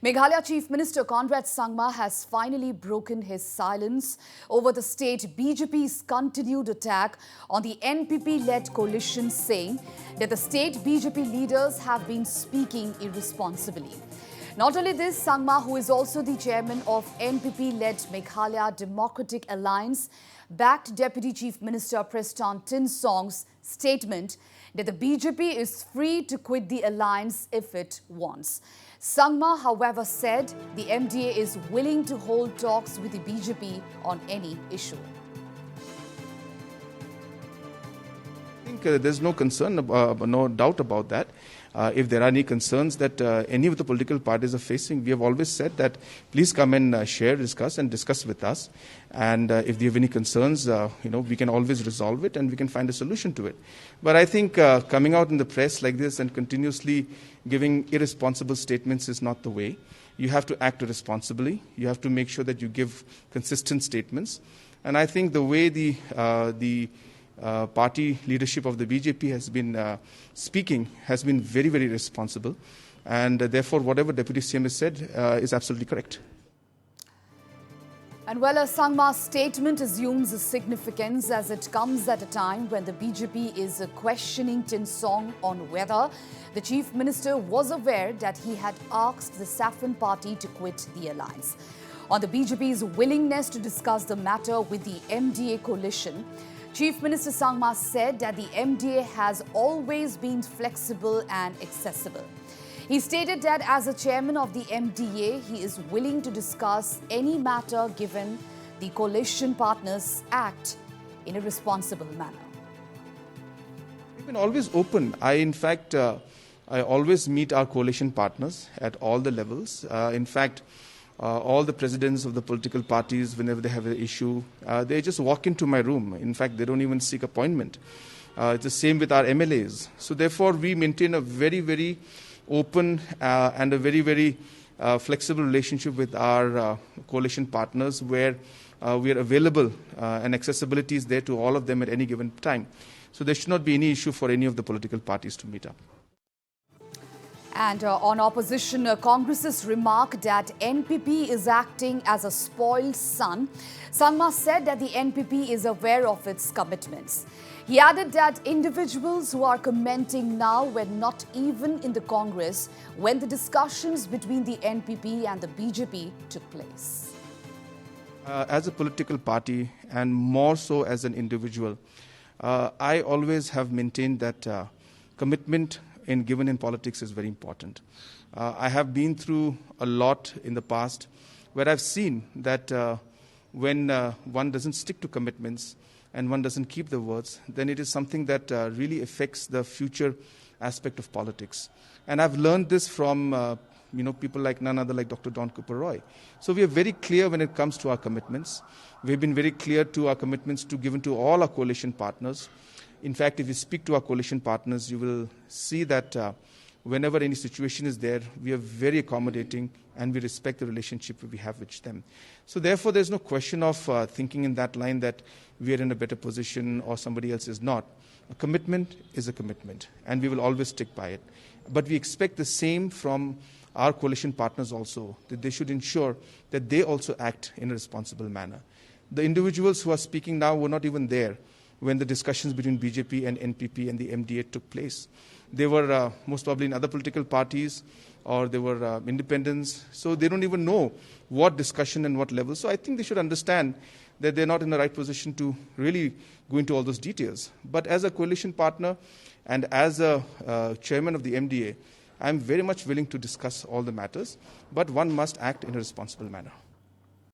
Meghalaya Chief Minister Conrad Sangma has finally broken his silence over the state BJP's continued attack on the NPP-led coalition, saying that the state BJP leaders have been speaking irresponsibly. Not only this, Sangma, who is also the chairman of NPP-led Meghalaya Democratic Alliance, backed Deputy Chief Minister Preston Tynsong's statement that the BJP is free to quit the alliance if it wants. Sangma, however, said the MDA is willing to hold talks with the BJP on any issue. I think there's no concern, no doubt about that. If there are any concerns that any of the political parties are facing, we have always said that please come and share, discuss with us. And if they have any concerns, we can always resolve it and we can find a solution to it. But I think coming out in the press like this and continuously giving irresponsible statements is not the way. You have to act responsibly. You have to make sure that you give consistent statements. And I think the way the party leadership of the BJP has been speaking has been very, very responsible. And therefore, whatever Deputy CM has said is absolutely correct. And well, Sangma's statement assumes a significance as it comes at a time when the BJP is questioning Tynsong on whether the Chief Minister was aware that he had asked the Saffron Party to quit the alliance. On the BJP's willingness to discuss the matter with the MDA coalition, Chief Minister Sangma said that the MDA has always been flexible and accessible. He stated that as a chairman of the MDA, he is willing to discuss any matter given the coalition partners act in a responsible manner. We've been always open. I always meet our coalition partners at all the levels. All the presidents of the political parties, whenever they have an issue, they just walk into my room. In fact, they don't even seek appointment. It's the same with our MLAs. So therefore, we maintain a very, very open and a very, very flexible relationship with our coalition partners where we are available and accessibility is there to all of them at any given time. So there should not be any issue for any of the political parties to meet up. And on opposition, Congress's remark that NPP is acting as a spoiled son, Sangma said that the NPP is aware of its commitments. He added that individuals who are commenting now were not even in the Congress when the discussions between the NPP and the BJP took place. As a political party and more so as an individual, I always have maintained that commitment given in politics is very important. I have been through a lot in the past where I've seen that when one doesn't stick to commitments and one doesn't keep the words, then it is something that really affects the future aspect of politics. And I've learned this from people like none other like Dr. Don Cooper Roy. So we are very clear when it comes to our commitments. We've been very clear to our commitments given to all our coalition partners. In fact, if you speak to our coalition partners, you will see that whenever any situation is there, we are very accommodating and we respect the relationship we have with them. So therefore, there's no question of thinking in that line that we are in a better position or somebody else is not. A commitment is a commitment and we will always stick by it. But we expect the same from our coalition partners also, that they should ensure that they also act in a responsible manner. The individuals who are speaking now were not even there when the discussions between BJP and NPP and the MDA took place. They were most probably in other political parties or they were independents. So they don't even know what discussion and what level. So I think they should understand that they're not in the right position to really go into all those details. But as a coalition partner and as a chairman of the MDA, I'm very much willing to discuss all the matters, but one must act in a responsible manner.